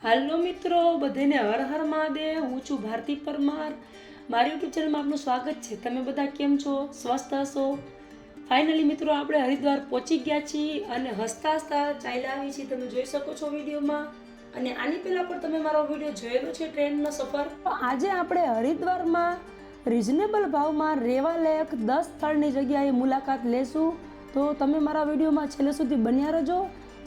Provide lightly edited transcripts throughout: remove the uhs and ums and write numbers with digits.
હાલો મિત્રો, બધાને હર હર મહાદેવ. હું છું ભારતી પરમાર. મારી યુટ્યુબ ચેનલમાં આપનું સ્વાગત છે. તમે બધા કેમ છો? સ્વસ્થ હશો? ફાઇનલી મિત્રો, આપણે હરિદ્વાર પહોંચી ગયા છીએ અને હસતા હસતા ચાલ્યા આવી છીએ. તમે જોઈ શકો છો વિડીયોમાં. અને આની પહેલાં પણ તમે મારો વિડીયો જોયેલો છે, ટ્રેનનો સફર. તો આજે આપણે હરિદ્વારમાં રિઝનેબલ ભાવમાં રહેવા લાયક 10 સ્થળની જગ્યાએ મુલાકાત લેશું. તો તમે મારા વિડીયોમાં છેલ્લે સુધી બન્યા રહેજો,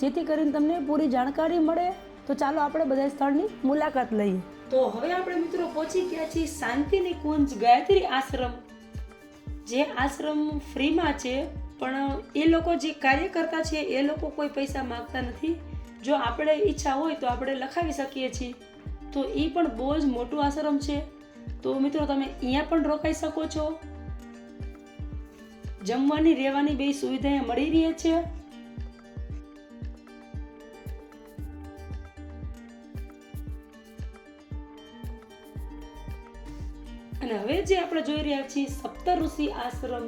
જેથી કરીને તમને પૂરી જાણકારી મળે. તો ચાલો આપણે બધા સ્થળની મુલાકાત લઈએ. તો હવે આપણે મિત્રો પહોંચી ગયા છીએ શાંતિનિકુંજ ગાયત્રી આશ્રમ. જે આશ્રમ ફ્રીમાં છે, પણ એ લોકો જે કાર્યકર્તા છે એ લોકો કોઈ પૈસા માંગતા નથી. જો આપણે ઈચ્છા હોય તો આપણે લખાવી શકીએ છીએ. તો એ પણ બહુ જ મોટું આશ્રમ છે. તો મિત્રો, તમે અહીંયા પણ રોકાઈ શકો છો. જમવાની રહેવાની બે સુવિધા મળી રહી છે. અને હવે જે આપણે જોઈ રહ્યા છીએ સપ્તઋષિ આશ્રમ,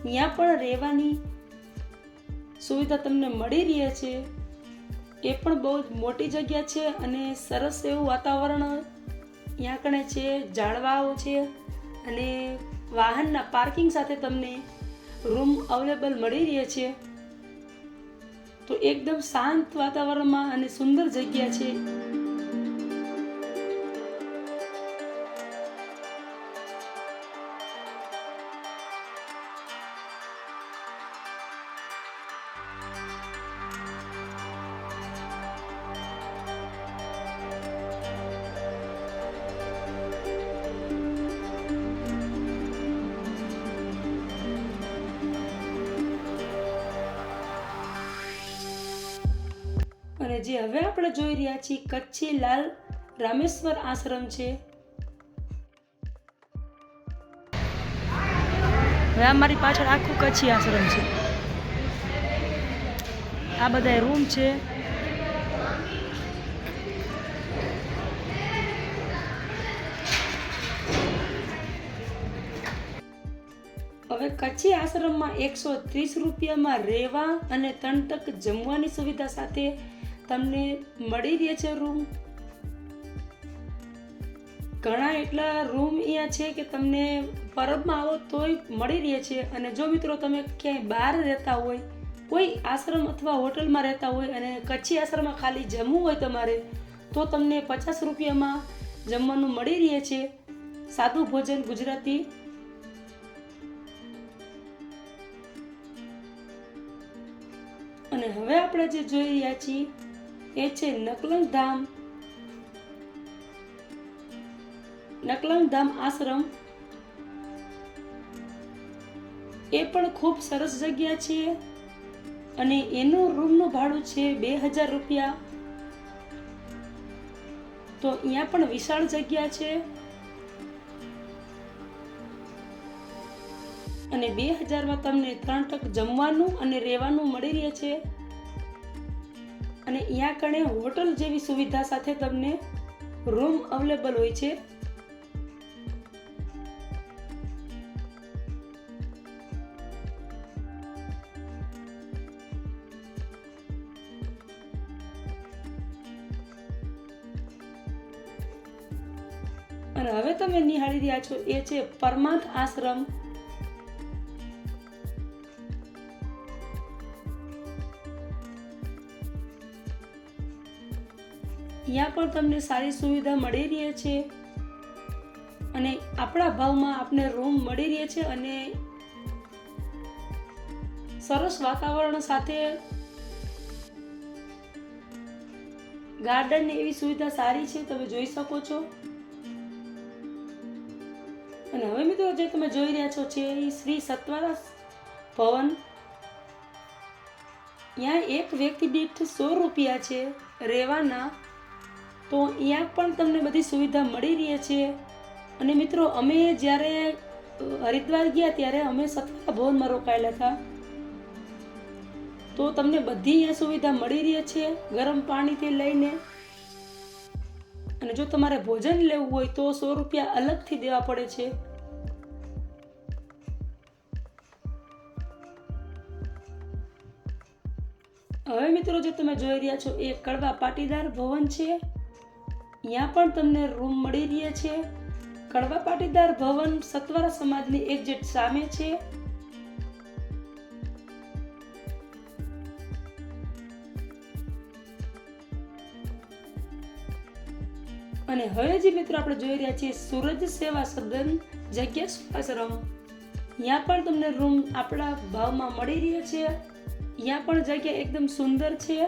અહીંયા પણ રહેવાની સુવિધા તમને મળી રહી છે. એ પણ બહુ જ મોટી જગ્યા છે અને સરસ એવું વાતાવરણ અહીંયા કણે છે. ઝાડવાઓ છે અને વાહનના પાર્કિંગ સાથે તમને રૂમ અવેલેબલ મળી રહે છે. તો એકદમ શાંત વાતાવરણમાં અને સુંદર જગ્યા છે. અને જે હવે આપણે જોઈ રહ્યા છીએ કચ્છી લાલ રામેશ્વર આશ્રમ છે. હવે મારી પાછળ આખું કચ્છી આશ્રમ છે. આ બધા રૂમ છે. હવે કચ્છી આશ્રમમાં 130 રૂપિયામાં રહેવા અને 3 તક જમવાની સુવિધા સાથે તમને મળી રહે છે રૂમ. ઘણા એટલા રૂમ અહીંયા છે કે તમને પરબમાં આવો તોય મળી રહે છે. અને જો મિત્રો તમે ક્યાંય બહાર રહેતા હોય, કોઈ આશ્રમ અથવા હોટલમાં રહેતા હોય અને કચ્છી આશ્રમમાં ખાલી જમવું હોય તમારે, તો તમને 50 રૂપિયામાં જમવાનું મળી રહે છે. સાદું ભોજન ગુજરાતી. અને હવે આપણે જે જોઈ રહ્યા છીએ એ છે નકલંગ ધામ આશ્રમ. એ પણ ખૂબ સરસ જગ્યા છે અને એનું રૂમનું ભાડું છે 2000 રૂપિયા. તો અહીંયા પણ વિશાળ જગ્યા છે અને 2000માં તમને 3 ટક જમવાનું અને રહેવાનું મળી રહે છે. અને અહીંયા કણે હોટલ જેવી સુવિધા સાથે તમને રૂમ અવેલેબલ હોય છે. અને હવે તમે નિહાળી રહ્યા છો એ છે પરમાંત આશ્રમ. અહીંયા પણ તમને સારી સુવિધા મળી રહી છે અને આપણા ભાવમાં આપને રૂમ મળી રહે છે અને સરસ વાતાવરણ સાથે ગાર્ડન એવી સુવિધા સારી છે, તમે જોઈ શકો છો. અને હવે મિત્રો, જે તમે જોઈ રહ્યા છો છે શ્રી સત્વરા ભવન. અહીંયા એક વ્યક્તિ દીઠ 100 રૂપિયા છે રહેવાના. તો અહીંયા પણ તમને બધી સુવિધા મળી રહી છે. અને મિત્રો, અમે જ્યારે હરિદ્વાર ગયા ત્યારે અમે સત્વરા ભવનમાં રોકાયેલા હતા. તો તમને બધી અહીંયા સુવિધા મળી રહી છે, ગરમ પાણીથી લઈને. અને જો તમારે ભોજન લેવું હોય તો 100 રૂપિયા અલગથી દેવા પડે છે. હવે મિત્રો, જે તમે જોઈ રહ્યા છો એ કડવા પાટીદાર ભવન છે. અહીંયા પણ તમને રૂમ મળી રહ્યા છે. કડવા પાટીદાર ભવન સતવારા સમાજની એક્ઝેક્ટ સામે છે. અને હવે જે મિત્રો આપણે જોઈ રહ્યા છીએ સૂરજ સેવા સદન જગ્યા સુભાષરમ. અહીંયા પણ તમને રૂમ આપણા ભાવમાં મળી રહ્યા છે. અહીંયા પણ જગ્યા એકદમ સુંદર છે.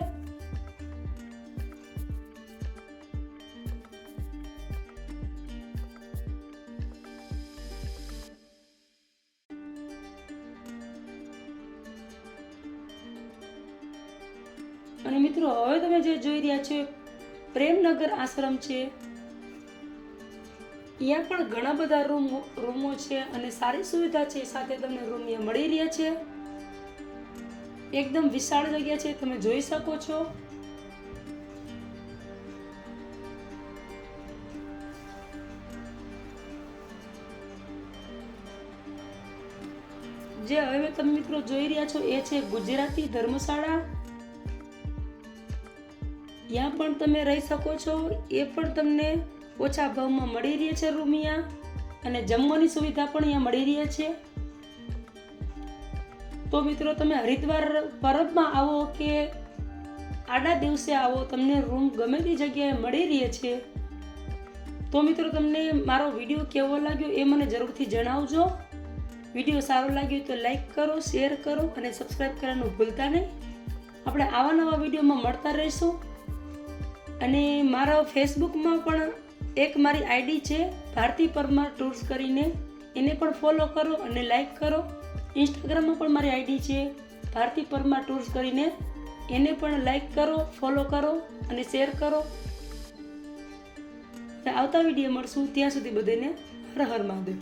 અને મિત્રો હવે તમે જે જોઈ રહ્યા છો પ્રેમનગર આશ્રમ છે. અહીંયા પણ ઘણા બધા રૂમો છે અને સારી સુવિધા છે. સાથે તમને રૂમ અહીંયા મળી રહ્યા છે. એકદમ વિશાળ જગ્યા છે, તમે જોઈ શકો છો. જે હવે તમે મિત્રો જોઈ રહ્યા છો એ છે ગુજરાતી ધર્મશાળા. ત્યાં પણ તમે રહી શકો છો. એ પણ તમને ઓછા ભાવમાં મળી રહી છે રૂમ અહીંયા. અને જમવાની સુવિધા પણ અહીંયા મળી રહી છે. તો મિત્રો તમે હરિદ્વાર પરબમાં આવો કે આડા દિવસે આવો, તમને રૂમ ગમે તે જગ્યાએ મળી રહી છે. તો મિત્રો તમને મારો વિડીયો કેવો લાગ્યો એ મને જરૂરથી જણાવજો. વિડીયો સારો લાગ્યો તો લાઈક કરો, શેર કરો અને સબસ્ક્રાઈબ કરવાનું ભૂલતા નહીં. આપણે આવા નવા વિડીયોમાં મળતા રહીશું. અને મારા ફેસબુકમાં પણ એક મારી આઈડી છે ભારતી પરમાર ટૂર્સ કરીને, એને પણ ફોલો કરો અને લાઈક કરો. ઇન્સ્ટાગ્રામમાં પણ મારી આઈડી છે ભારતી પરમાર ટૂર્સ કરીને, એને પણ લાઈક કરો, ફોલો કરો અને શેર કરો. આવતા વિડીયો મળશું. ત્યાં સુધી બધાને હર હર મહાદેવ.